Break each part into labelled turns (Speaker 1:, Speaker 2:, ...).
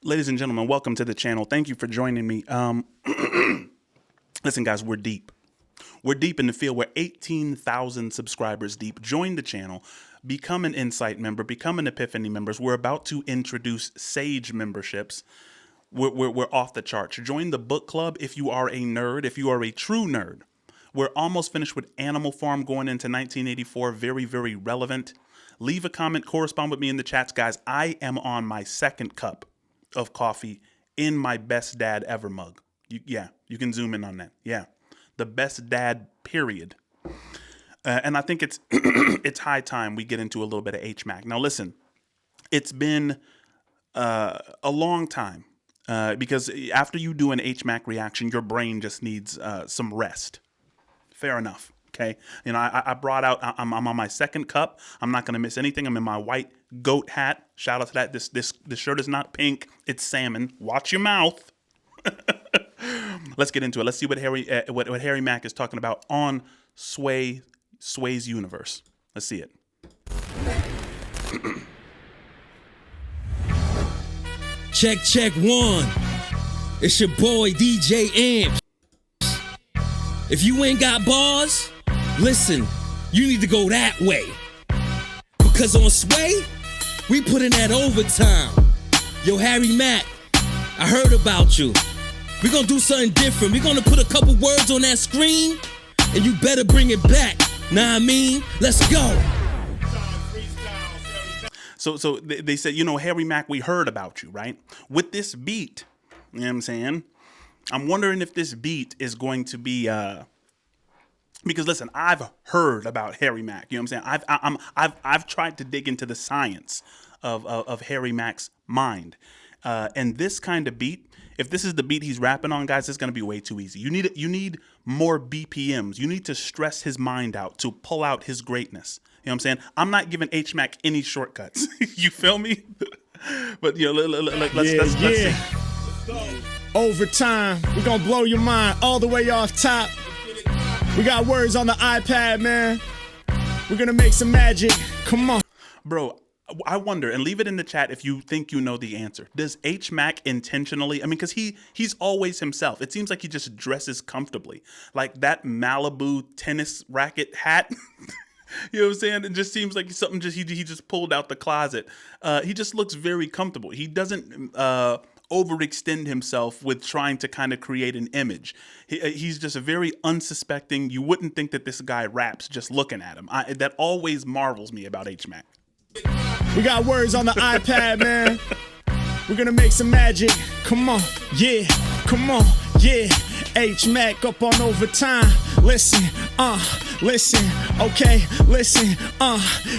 Speaker 1: Ladies and gentlemen, welcome to the channel. Thank you for joining me. Listen, guys, we're deep. We're deep in the field. We're 18,000 subscribers deep. Join the channel. Become an Insight member. Become an Epiphany members. We're about to introduce Sage memberships. We're off the charts. Join the book club if you are a nerd, if you are a true nerd. We're almost finished with Animal Farm going into 1984. Very, very relevant. Leave a comment. Correspond with me in the chats, guys. I am on my second cup of coffee in my best dad ever mug. You can zoom in on that. Yeah, the best dad, period. And I think it's it's high time we get into a little bit of H-Mack. Now, listen, it's been a long time because after you do an H-Mack reaction, your brain just needs some rest. Fair enough. Okay, you know, I brought out, I'm on my second cup. I'm not going to miss anything. I'm in my white goat hat. Shout out to that. This shirt is not pink. It's salmon. Watch your mouth. Let's get into it. Let's see what Harry-Mack is talking about on Sway's universe. Let's see it.
Speaker 2: Check one. It's your boy DJ Amp. If you ain't got bars, listen, you need to go that way. Because on Sway, we put in that overtime. Yo, Harry-Mack, I heard about you. We're gonna do something different. We're gonna put a couple words on that screen, and you better bring it back. Nah, I mean, let's go.
Speaker 1: So they said, you know, Harry-Mack, we heard about you, right? With this beat, you know what I'm saying? I'm wondering if this beat is going to be because listen, I've heard about Harry-Mack. You know what I'm saying? I've tried to dig into the science of Harry-Mack's mind, and this kind of beat. If this is the beat he's rapping on, guys, it's gonna be way too easy. You need more BPMs. You need to stress his mind out to pull out his greatness. You know what I'm saying? I'm not giving H-Mack any shortcuts. You feel me? But you know, let's see.
Speaker 3: Overtime, we're gonna blow your mind all the way off top. We got words on the iPad, man. We're gonna make some magic. Come on.
Speaker 1: Bro, I wonder, and leave it in the chat if you think you know the answer. Does H-Mack intentionally, I mean, because he's always himself. It seems like he just dresses comfortably. Like that Malibu tennis racket hat. You know what I'm saying? It just seems like something he just pulled out the closet. He just looks very comfortable. He doesn't overextend himself with trying to kind of create an image. He's just a very unsuspecting. You wouldn't think that this guy raps just looking at him. That always marvels me about H-Mack.
Speaker 3: We got words on the iPad, man. We're gonna make some magic. Come on, yeah, come on, yeah. H-Mack up on overtime. Listen, okay, listen,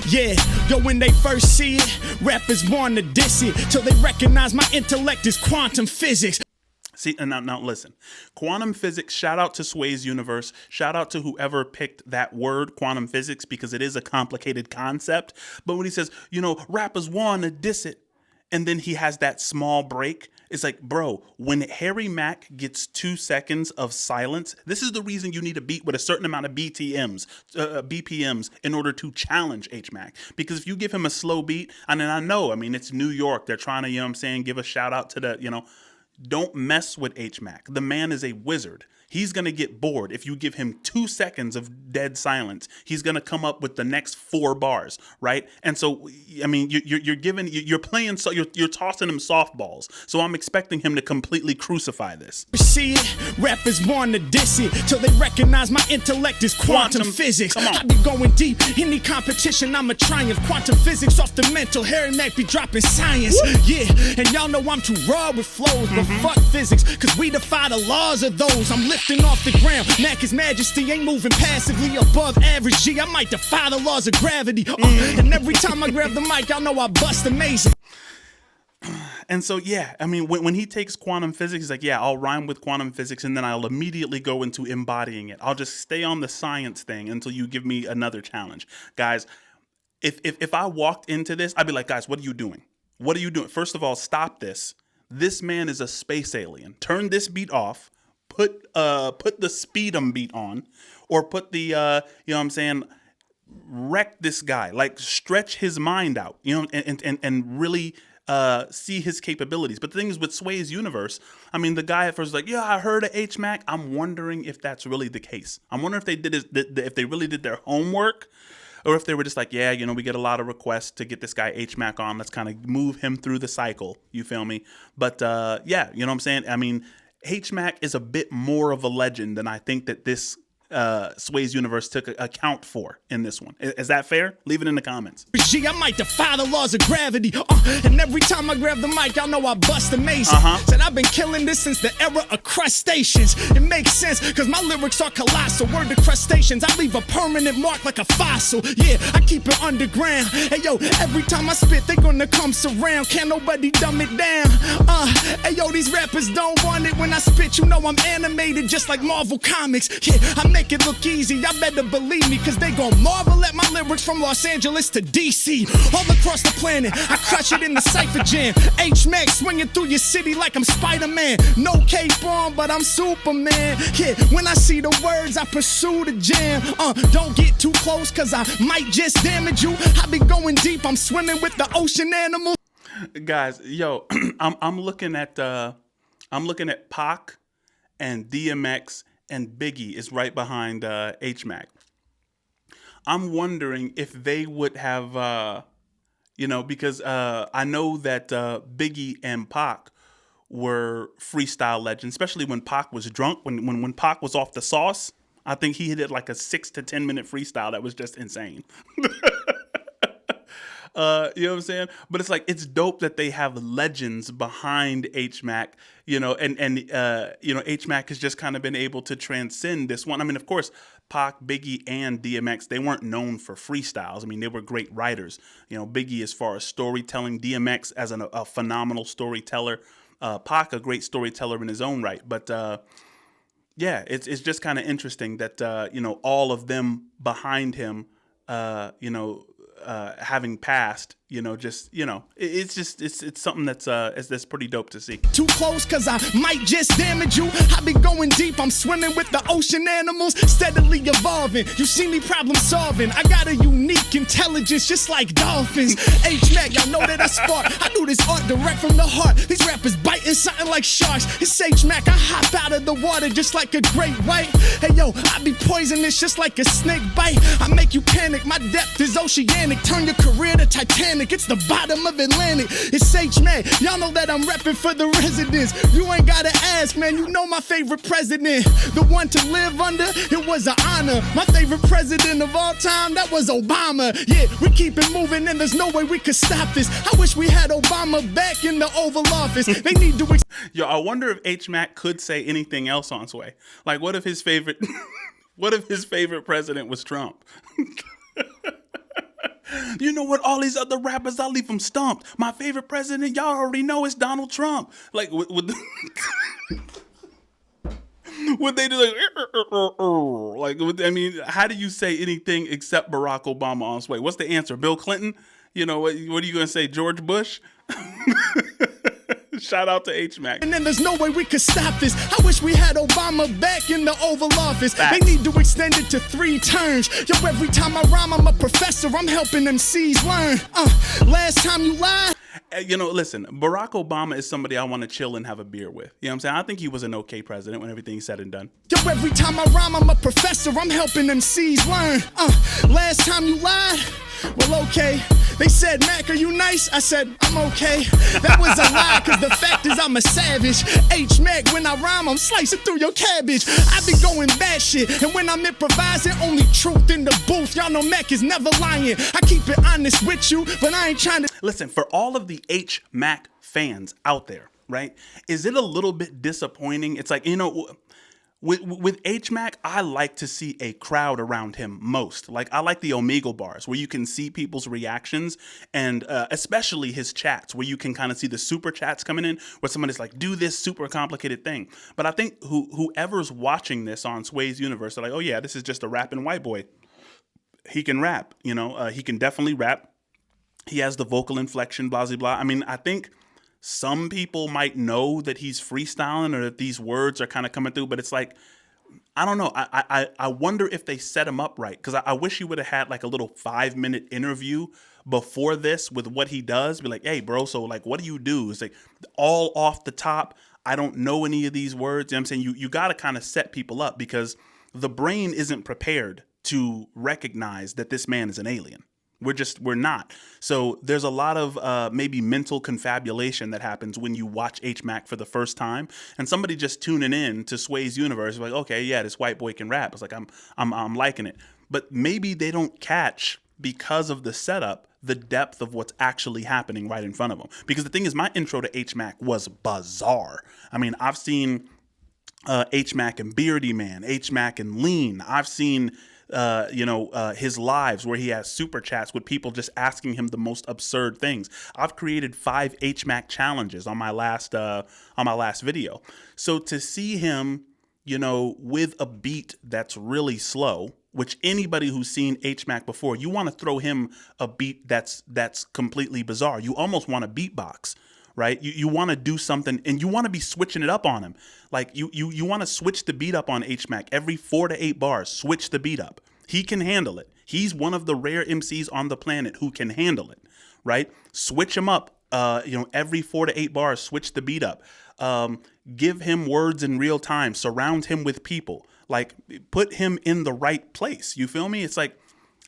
Speaker 3: yeah. Yo, when they first see it, rappers want to diss it till they recognize my intellect is quantum physics.
Speaker 1: See, and now listen. Quantum physics, shout out to Sway's universe. Shout out to whoever picked that word, quantum physics, because it is a complicated concept. But when he says, you know, rappers want to diss it, and then he has that small break, it's like, bro, when Harry-Mack gets 2 seconds of silence, this is the reason you need a beat with a certain amount of BPMs in order to challenge H-Mack. Because if you give him a slow beat, and then I mean, it's New York. They're trying to, you know what I'm saying, give a shout out to the, you know, don't mess with H-Mack. The man is a wizard. He's going to get bored. If you give him 2 seconds of dead silence, he's going to come up with the next 4 bars, right? And so, I mean, you're playing, so you're tossing him softballs. So I'm expecting him to completely crucify this.
Speaker 3: See it, rappers want to diss it till they recognize my intellect is quantum physics. I be going deep, any competition I'm a triumph. Quantum physics off the mental, Harry-Mack be dropping science. Woo! Yeah, and y'all know I'm too raw with flows, but fuck physics, cause we defy the laws of those. I'm lifting off the ground, Mac His Majesty ain't moving passively above average G. I might defy the laws of gravity, and every time I grab the mic, y'all know I bust amazing.
Speaker 1: And so, yeah, I mean, when he takes quantum physics, he's like, yeah, I'll rhyme with quantum physics, and then I'll immediately go into embodying it. I'll just stay on the science thing until you give me another challenge. Guys, if I walked into this, I'd be like, guys, what are you doing? What are you doing? First of all, stop this. This man is a space alien. Turn this beat off. Put the Speed'em beat on, or put the you know what I'm saying, wreck this guy, like stretch his mind out, you know, and really see his capabilities. But the thing is, with Sway's universe, I mean, the guy at first was like, yeah, I heard of H-Mack. I'm wondering if that's really the case. I'm wondering if if they really did their homework, or if they were just like, yeah, we get a lot of requests to get this guy H-Mack on. Let's kind of move him through the cycle. You feel me? But yeah, you know what I'm saying? I mean, H-Mack is a bit more of a legend than I think that this Sway's universe took account for in this one. Is that fair? Leave it in the comments.
Speaker 3: I might defy the laws of gravity. And every time I grab the mic, y'all know I bust amazing. Said I've been killing this since the era of crustaceans. It makes sense, cause my lyrics are colossal. Word to crustaceans, I leave a permanent mark like a fossil. Yeah, I keep it underground. Hey yo, every time I spit, they gonna come surround. Can't nobody dumb it down. Hey yo, these rappers don't want it when I spit. You know I'm animated just like Marvel Comics. Yeah, I make it look easy, y'all better believe me, cause they gon' marvel at my lyrics from Los Angeles to DC. All across the planet, I crush it in the cypher jam. H-Mack swinging through your city like I'm Spider-Man. No cape on, but I'm Superman. Yeah, when I see the words, I pursue the jam. Don't get too close, cause I might just damage you. I be going deep, I'm swimming with the ocean animals.
Speaker 1: Guys, yo, I'm looking at Pac and DMX, and Biggie is right behind H-Mack. I'm wondering if they would have, because I know that Biggie and Pac were freestyle legends, especially when Pac was drunk. When Pac was off the sauce, I think he hit like a 6 to 10 minute freestyle that was just insane. You know what I'm saying? But it's like, it's dope that they have legends behind H-Mack, and H-Mack has just kind of been able to transcend this one. I mean, of course, Pac, Biggie, and DMX, they weren't known for freestyles. I mean, they were great writers. Biggie as far as storytelling, DMX as a phenomenal storyteller, Pac a great storyteller in his own right. But yeah, it's just kind of interesting that all of them behind him, having passed, it's something that's pretty dope to see.
Speaker 3: Too close, cause I might just damage you. I be going deep, I'm swimming with the ocean animals, steadily evolving. You see me problem solving. I got a unique intelligence, just like dolphins. H-Mack, y'all know that I spark. I do this art direct from the heart. These rappers biting something like sharks. It's H-Mack, I hop out of the water just like a great white. Hey yo, I be poisonous just like a snake bite. I make you panic, my depth is oceanic. Turn your career to Titanic, it's the bottom of Atlantic. It's H-Mack, y'all know that I'm repping for the residents. You ain't gotta ask, man, you know my favorite president. The one to live under, it was an honor. My favorite president of all time, that was Obama. Yeah, we keep it moving and there's no way we could stop this. I wish we had Obama back in the Oval Office. They need to...
Speaker 1: Yo, I wonder if H-Mack could say anything else on Sway. Like, what if his favorite... what if his favorite president was Trump? You know what? All these other rappers, I'll leave them stumped. My favorite president, y'all already know, is Donald Trump. Like, would they do like, how do you say anything except Barack Obama on Sway? What's the answer? Bill Clinton? What are you going to say? George Bush? Shout out to H-Mack.
Speaker 3: And then there's no way we could stop this. I wish we had Obama back in the Oval Office. Facts. They need to extend it to 3 terms. Yo, every time I rhyme, I'm a professor. I'm helping MCs learn. Last time you lied.
Speaker 1: Listen, Barack Obama is somebody I want to chill and have a beer with. You know what I'm saying? I think he was an okay president when everything's said and done.
Speaker 3: Yo, every time I rhyme, I'm a professor. I'm helping MCs learn. Last time you lied. Well, okay. They said, Mac, are you nice? I said, I'm okay. That was a lie, cause the fact is I'm a savage. H-Mack, when I rhyme, I'm slicing through your cabbage. I be going bad shit, and when I'm improvising, only truth in the booth. Y'all know Mac is never lying. I keep it honest with you, but I ain't trying to...
Speaker 1: Listen, for all of the H-Mack fans out there, right? Is it a little bit disappointing? It's like, with H-Mack, I like to see a crowd around him most. Like, I like the Omegle bars where you can see people's reactions, and especially his chats where you can kind of see the super chats coming in where somebody's like, do this super complicated thing. But I think whoever's watching this on Sway's universe, they're like, oh yeah, this is just a rapping white boy. He can rap, he can definitely rap. He has the vocal inflection, blah, blah, blah. I mean, I think some people might know that he's freestyling or that these words are kind of coming through, but it's like, I don't know. I wonder if they set him up right, because I wish he would have had like a little 5-minute interview before this with what he does, be like, hey, bro, so like, what do you do? It's like all off the top. I don't know any of these words. You know what I'm saying? You got to kind of set people up because the brain isn't prepared to recognize that this man is an alien. We're not. So there's a lot of maybe mental confabulation that happens when you watch H-Mack for the first time, and somebody just tuning in to Sway's universe, like, okay, yeah, this white boy can rap. It's like I'm liking it, but maybe they don't catch, because of the setup, the depth of what's actually happening right in front of them. Because the thing is, my intro to H-Mack was bizarre. I mean, I've seen H-Mack and Beardy Man, H-Mack and Lean. I've seen his lives where he has super chats with people just asking him the most absurd things. I've created 5 H-Mack challenges on my last video. So to see him, with a beat that's really slow, which anybody who's seen H-Mack before, you want to throw him a beat that's completely bizarre. You almost want to beatbox, right? You want to do something, and you want to be switching it up on him. Like you want to switch the beat up on H-Mack every 4 to 8 bars. Switch the beat up. He can handle it. He's one of the rare MCs on the planet who can handle it, right? Switch him up. Every 4 to 8 bars. Switch the beat up. Give him words in real time. Surround him with people. Like, put him in the right place. You feel me? It's like,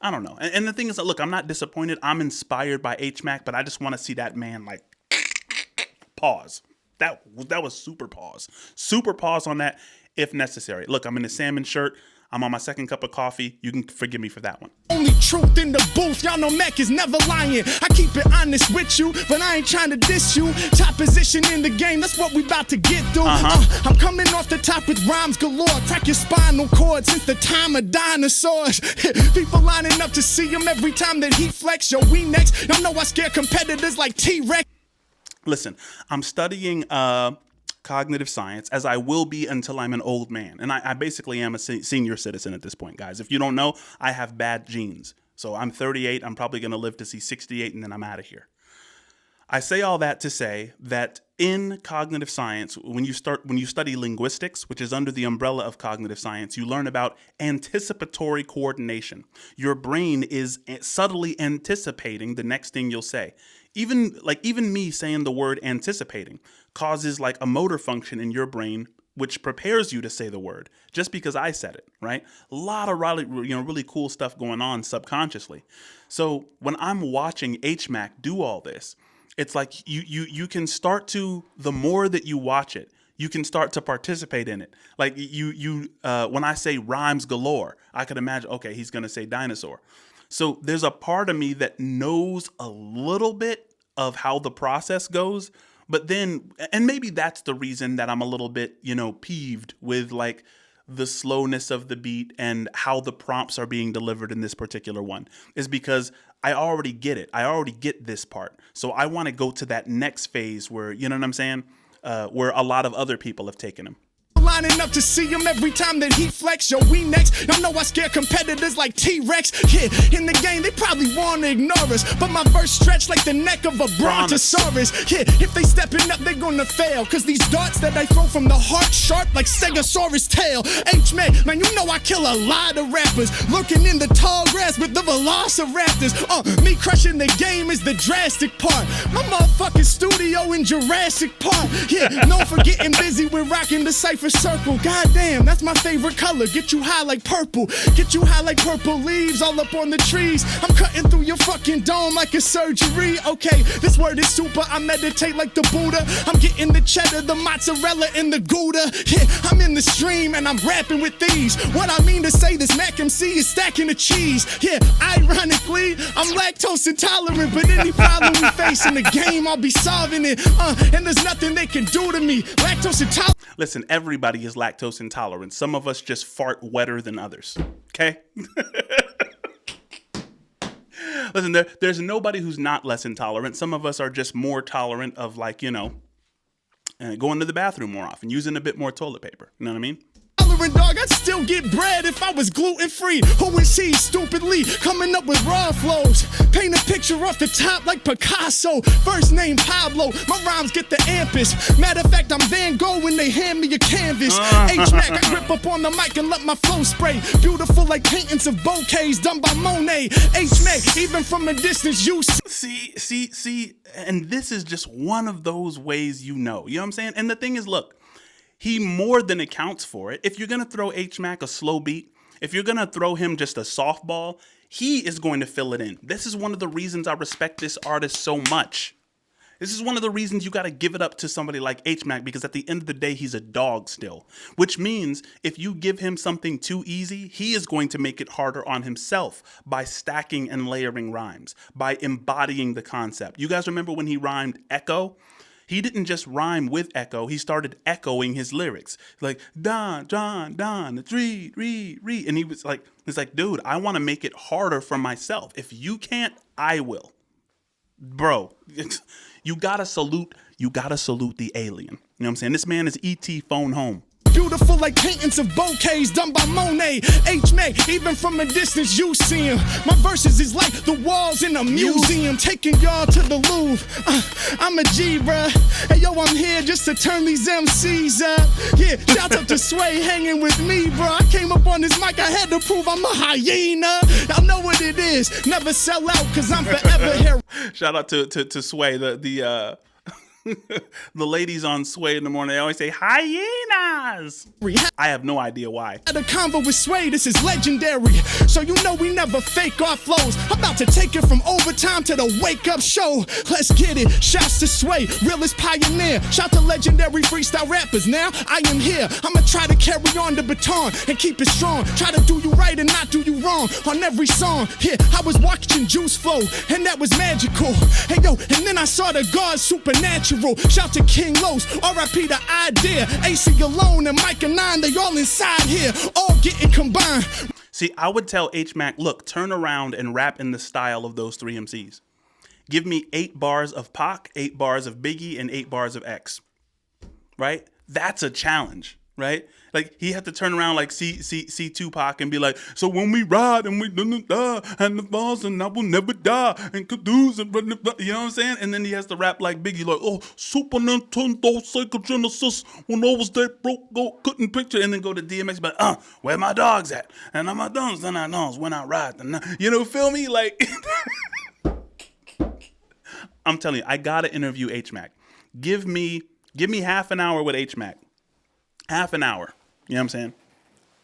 Speaker 1: I don't know. And the thing is that, look, I'm not disappointed. I'm inspired by H-Mack, but I just want to see that man, like, pause. That was super pause. Super pause on that if necessary. Look, I'm in a salmon shirt. I'm on my second cup of coffee. You can forgive me for that one.
Speaker 3: Only truth in the booth. Y'all know Mac is never lying. I keep it honest with you, but I ain't trying to diss you. Top position in the game, that's what we about to get through. I'm coming off the top with rhymes galore. Crack your spinal cord since the time of dinosaurs. People lining up to see him every time that he flex. Yo, we next. Y'all know I scare competitors like T-Rex.
Speaker 1: Listen, I'm studying cognitive science, as I will be until I'm an old man. And I basically am a senior citizen at this point, guys. If you don't know, I have bad genes. So I'm 38. I'm probably going to live to see 68, and then I'm out of here. I say all that to say that in cognitive science, when you study linguistics, which is under the umbrella of cognitive science, you learn about anticipatory coordination. Your brain is subtly anticipating the next thing you'll say. Even me saying the word anticipating causes like a motor function in your brain which prepares you to say the word just because I said it, right? A lot of really cool stuff going on subconsciously. So when I'm watching H-Mack do all this, it's like you can start to, the more that you watch it, you can start to participate in it. Like when I say rhymes galore, I could imagine, okay, he's going to say dinosaur. So there's a part of me that knows a little bit of how the process goes, but then, and maybe that's the reason that I'm a little bit, peeved with like the slowness of the beat and how the prompts are being delivered in this particular one, is because I already get it. I already get this part. So I want to go to that next phase where, you know what I'm saying? Where a lot of other people have taken him.
Speaker 3: Lining up to see him every time that he flex. Yo, we next. Y'all know I scare competitors like T-Rex. Yeah, in the game, they probably want to ignore us, but my verse stretch like the neck of a brontosaurus. Yeah, if they stepping up, they're gonna fail, cause these darts that I throw from the heart sharp like Stegosaurus tail. H-Mack, man, you know I kill a lot of rappers, lurking in the tall grass with the velociraptors. Me crushing the game is the drastic part. My motherfucking studio in Jurassic Park. Yeah, known for getting busy with rocking the cypher circle. Goddamn, that's my favorite color. Get you high like purple. Get you high like purple leaves all up on the trees. I'm cutting through your fucking dome like a surgery. Okay, this word is super. I meditate like the Buddha. I'm getting the cheddar, the mozzarella, and the Gouda. Yeah, I'm in the stream and I'm rapping with these. What I mean to say, this Mac MC is stacking the cheese. Yeah, ironically, I'm lactose intolerant, but any problem we face in the game, I'll be solving it. And there's nothing they can do to me. Lactose intolerant.
Speaker 1: Listen, everybody is lactose intolerant. Some of us just fart wetter than others. Okay? Listen, there's nobody who's not less intolerant. Some of us are just more tolerant of, like, going to the bathroom more often, using a bit more toilet paper. You know what I mean?
Speaker 3: wondering, dog, I'd still get bread if I was gluten-free. Who is he, stupidly, coming up with raw flows? Paint a picture off the top like Picasso. First name Pablo, my rhymes get the ampest. Matter of fact, I'm Van Gogh when they hand me a canvas. H-Mack, I grip up on the mic and let my flow spray. Beautiful like paintings of bouquets done by Monet. H-Mack, even from a distance, you
Speaker 1: See, and this is just one of those ways you know what I'm saying? And the thing is, look, he more than accounts for it. If you're going to throw H-Mack a slow beat, if you're going to throw him just a softball, he is going to fill it in. This is one of the reasons I respect this artist so much. This is one of the reasons you got to give it up to somebody like H-Mack, because at the end of the day, he's a dog still. Which means if you give him something too easy, he is going to make it harder on himself by stacking and layering rhymes, by embodying the concept. You guys remember when he rhymed echo? He didn't just rhyme with echo. He started echoing his lyrics. Like, Don, Don, Don, it's read. And he was like, it's like, dude, I want to make it harder for myself. If you can't, I will. Bro, you gotta salute the alien. You know what I'm saying? This man is E.T. phone home.
Speaker 3: Beautiful like paintings of bouquets done by Monet. H-Mack, even from a distance you see him. My verses is like the walls in a museum, taking y'all to the Louvre. I'm a G, bruh. Hey, yo, I'm here just to turn these MCs up. Yeah, shout out to Sway hanging with me, bro. I came up on this mic, I had to prove I'm a hyena. Y'all know what it is. Never sell out, cause I'm forever here.
Speaker 1: Shout out to Sway, the the ladies on Sway in the morning, they always say hyenas. I have no idea why.
Speaker 3: The convo with Sway, this is legendary. So you know we never fake our flows. I'm about to take it from overtime to the wake up show. Let's get it. Shouts to Sway, realest pioneer. Shout to legendary freestyle rappers. Now I am here. I'ma try to carry on the baton and keep it strong. Try to do you right and not do you wrong on every song. Yeah, I was watching Juice Flow and that was magical. Hey yo, and then I saw the gods supernatural. Shout to King Los, R.I.P. the idea. AC alone and Mike and Nine, they all inside here, all getting combined.
Speaker 1: See, I would tell H-Mack, look, turn around and rap in the style of those three MCs. Give me 8 bars of Pac, 8 bars of Biggie, and 8 bars of X. Right? That's a challenge, right? Like, he had to turn around like see Tupac and be like, so when we ride and we die and the balls and I will never die and Caduce and you know what I'm saying? And then he has to rap like Biggie, like, oh, Super Nintendo, Sega Genesis, when I was that broke, couldn't picture, and then go to DMX, but where my dogs at? And my dogs, and I knows when I ride, and you know, feel me? Like, I'm telling you, I gotta interview H-Mack. Give me half an hour with H-Mack. Half an hour. You know what I'm saying?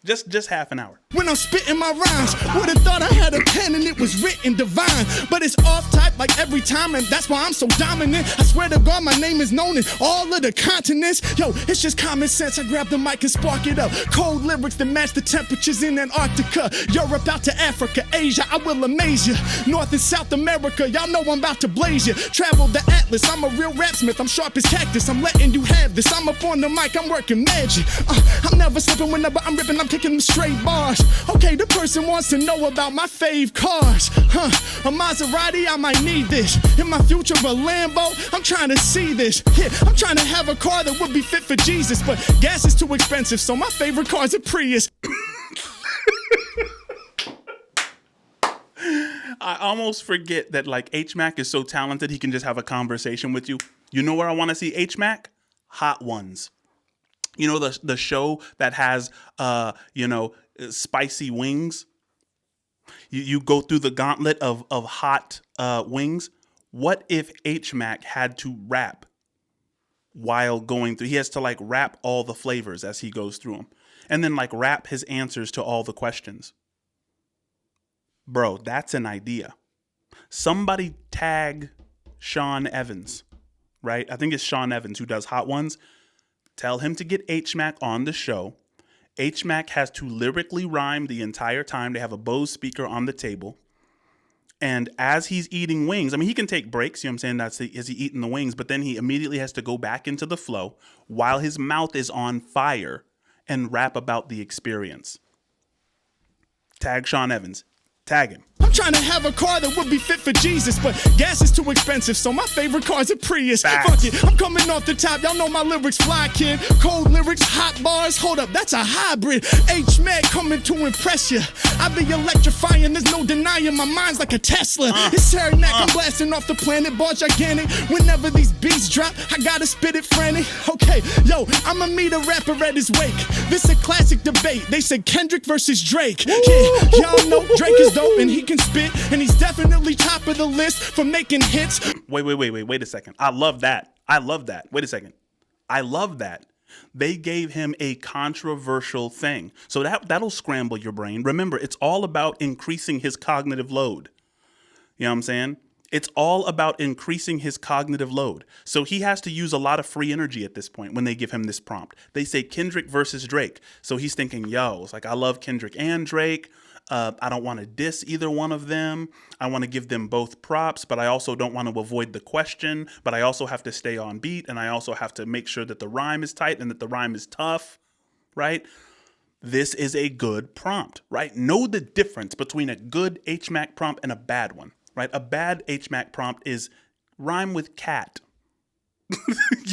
Speaker 1: Just half an hour.
Speaker 3: When I'm spitting my rhymes, would've thought I had a pen and it was written divine. But it's off type like every time, and that's why I'm so dominant. I swear to God, my name is known in all of the continents. Yo, it's just common sense. I grab the mic and spark it up. Cold lyrics that match the temperatures in Antarctica. Europe out to Africa, Asia, I will amaze you. North and South America, y'all know I'm about to blaze you. Travel the Atlas, I'm a real rapsmith. I'm sharp as cactus, I'm letting you have this. I'm up on the mic, I'm working magic. I'm never slipping whenever I'm ripping, I'm kicking them straight bars. Okay, the person wants to know about my fave cars. A Maserati, I might need this. In my future, a Lambo, I'm trying to see this. Yeah, I'm trying to have a car that would be fit for Jesus, but gas is too expensive, so my favorite car is a Prius.
Speaker 1: I almost forget that, like, H-Mack is so talented he can just have a conversation with you. You know where I want to see H-Mack? Hot Ones. You know, the show that has, spicy wings? You go through the gauntlet of hot wings. What if H-Mack had to rap while going through? He has to, like, rap all the flavors as he goes through them. And then, like, rap his answers to all the questions. Bro, that's an idea. Somebody tag Sean Evans, right? I think it's Sean Evans who does Hot Ones. Tell him to get H-Mack on the show. H-Mack has to lyrically rhyme the entire time. They have a Bose speaker on the table. And as he's eating wings, I mean, he can take breaks, you know what I'm saying? As he eating the wings, but then he immediately has to go back into the flow while his mouth is on fire and rap about the experience. Tag Sean Evans. Tag him.
Speaker 3: I'm trying to have a car that would be fit for Jesus, but gas is too expensive, so my favorite car's a Prius.
Speaker 1: Facts.
Speaker 3: Fuck it, I'm coming off the top. Y'all know my lyrics fly, kid. Cold lyrics, hot bars. Hold up, that's a hybrid. H-Mack coming to impress ya. I be electrifying, there's no denying. My mind's like a Tesla. It's Harry-Mack, I'm blasting off the planet, bar gigantic. Whenever these beats drop, I gotta spit it frantic. Okay, yo, I'ma meet a rapper at his wake. This a classic debate. They said Kendrick versus Drake. Yeah, y'all know Drake is dope and he can spit, and he's definitely top of the list for making hits.
Speaker 1: Wait a second. I love that. Wait a second. I love that. They gave him a controversial thing. So that'll scramble your brain. Remember, it's all about increasing his cognitive load. You know what I'm saying? It's all about increasing his cognitive load. So he has to use a lot of free energy at this point when they give him this prompt. They say Kendrick versus Drake. So he's thinking, yo, it's like, I love Kendrick and Drake. I don't want to diss either one of them. I want to give them both props, but I also don't want to avoid the question. But I also have to stay on beat, and I also have to make sure that the rhyme is tight and that the rhyme is tough, right? This is a good prompt, right? Know the difference between a good H-Mack prompt and a bad one, right? A bad H-Mack prompt is rhyme with cat. You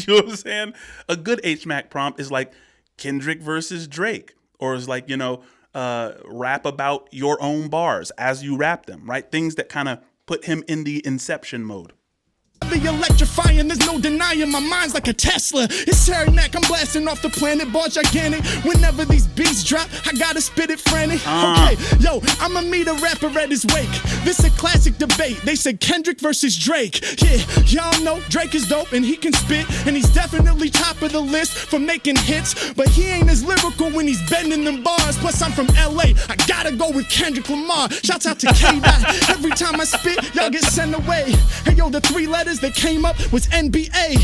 Speaker 1: know what I'm saying? A good H-Mack prompt is like Kendrick versus Drake, or is like, you know, rap about your own bars as you rap them, right? Things that kind of put him in the inception mode.
Speaker 3: I be electrifying, there's no denying. My mind's like a Tesla. It's Harry-Mack, I'm blasting off the planet, bar gigantic. Whenever these beats drop, I gotta spit it frantic. Okay, yo, I'ma meet a rapper at his wake. This a classic debate. They said Kendrick versus Drake. Yeah, y'all know Drake is dope and he can spit, and he's definitely top of the list for making hits. But he ain't as lyrical when he's bending them bars. Plus I'm from LA, I gotta go with Kendrick Lamar. Shouts out to K-Dot. Every time I spit, y'all get sent away. Hey yo, the 3 letters that came up was NBA.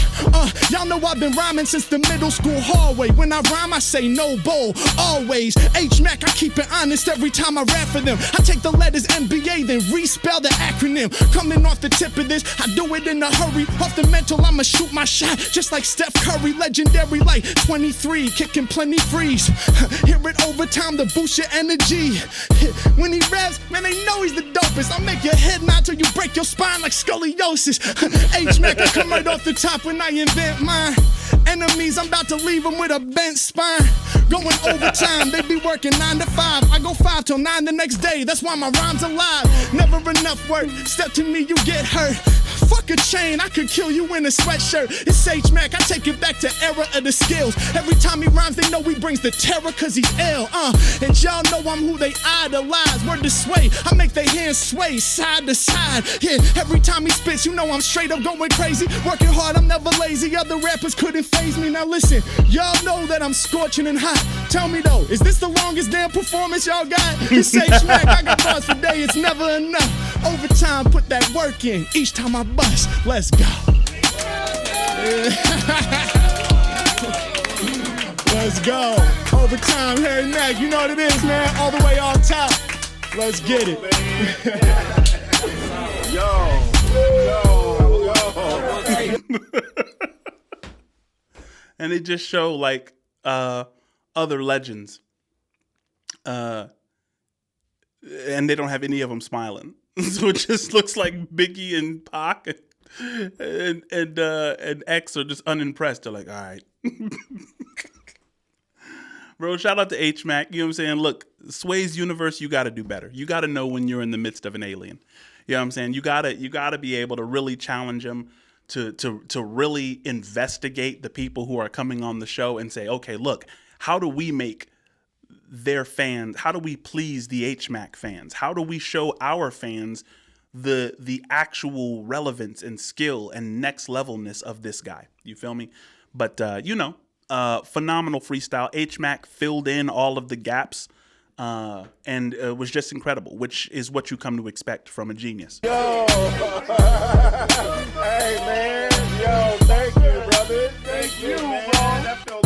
Speaker 3: Y'all know I've been rhyming since the middle school hallway. When I rhyme, I say no bull, always. H-Mack, I keep it honest every time I rap for them. I take the letters NBA, then respell the acronym. Coming off the tip of this, I do it in a hurry. Off the mental, I'ma shoot my shot, just like Steph Curry. Legendary like 23, kicking plenty frees. Hear it overtime to boost your energy. When he raps, man, they know he's the dopest. I'll make your head nod till you break your spine like scoliosis. H-Mack, I come right off the top when I invent mine. Enemies, I'm about to leave them with a bent spine. Going overtime, they be working 9 to 5. I go 5 till 9 the next day, that's why my rhyme's alive. Never enough work, step to me, you get hurt. Fuck a chain, I could kill you in a sweatshirt. It's H-Mack, I take it back to era of the skills. Every time he rhymes, they know he brings the terror cause he's ill, And y'all know I'm who they idolize. Word to sway, I make their hands sway side to side. Yeah, every time he spits, you know I'm straight up going crazy. Working hard, I'm never lazy. Other rappers couldn't faze me. Now listen, y'all know that I'm scorching and hot. Tell me though, is this the longest damn performance y'all got? It's H-Mack, I got bars for day, it's never enough. Overtime, put that work in. Each time I bust, let's go. Let's go. Overtime, Harry-Mack, you know what it is, man. All the way on top. Let's get it.
Speaker 4: Yo.
Speaker 1: And they just show like other legends. And they don't have any of them smiling. So it just looks like Biggie and Pac and X are just unimpressed. They're like, all right. Bro, shout out to H-Mack. You know what I'm saying? Look, Sway's universe, you got to do better. You got to know when you're in the midst of an alien. You know what I'm saying? You gotta be able to really challenge them to really investigate the people who are coming on the show and say, okay, look, how do we make their fans, how do we please the H-Mack fans? How do we show our fans the actual relevance and skill and next levelness of this guy? You feel me? But phenomenal freestyle. H-Mack filled in all of the gaps and it was just incredible, which is what you come to expect from a genius.
Speaker 4: Yo, hey man, yo, thank you, brother. Thank you, bro. That felt